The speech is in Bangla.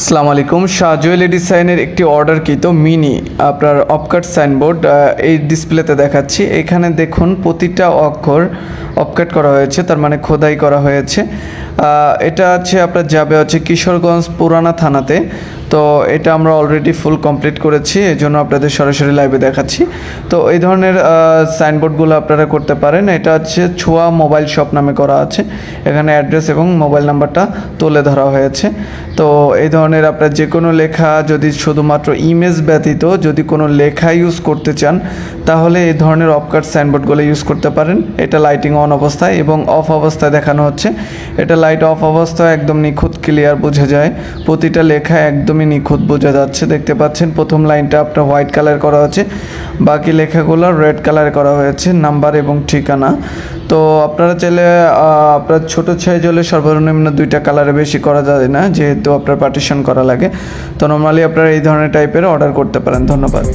আসসালামু আলাইকুম। শাহ জুয়েলারি ডিজাইনের একটি অর্ডারকৃত মিনি আপনার অপকাট সাইনবোর্ড এই ডিসপ্লেতে দেখাচ্ছি। এখানে দেখুন প্রতিটা অক্ষর অপকাট করা হয়েছে, তার মানে খোদাই করা হয়েছে। এটা আছে আপনার যাবে হচ্ছে কিশোরগঞ্জ পুরানা থানাতে। তো এটা আমরা অলরেডি ফুল কমপ্লিট করেছি, এই জন্য আপনাদের সরাসরি লাইভে দেখাচ্ছি। তো এই ধরনের সাইনবোর্ডগুলো আপনারা করতে পারেন। এটা হচ্ছে ছোঁয়া মোবাইল শপ নামে করা আছে। এখানে অ্যাড্রেস এবং মোবাইল নাম্বারটা তুলে ধরা হয়েছে। তো এই ধরনের আপনার যে কোনো লেখা যদি শুধুমাত্র ইমেজ ব্যতীত যদি কোনো লেখা ইউজ করতে চান, তাহলে এই ধরনের অপকাট সাইনবোর্ডগুলো ইউজ করতে পারেন। এটা লাইটিং অন অবস্থায় এবং অফ অবস্থায় দেখানো হচ্ছে। এটা লাইট অফ অবস্থায় একদম নিখুঁত ক্লিয়ার বোঝা যায়, প্রতিটা লেখা একদমই নিখুঁত বোঝা যাচ্ছে। দেখতে পাচ্ছেন প্রথম লাইনটা আপনার হোয়াইট কালার করা হচ্ছে, বাকি লেখাগুলো রেড কালার করা হয়েছে, নাম্বার এবং ঠিকানা। তো আপনারা চাইলে আপনার ছোটো সাইজ হলে সর্বনিম্ন 2টা কালারে বেশি করা যায় না, যেহেতু আপনার পার্টিশন করা লাগে। তো নর্মালি আপনারা এই ধরনের টাইপের অর্ডার করতে পারেন। ধন্যবাদ।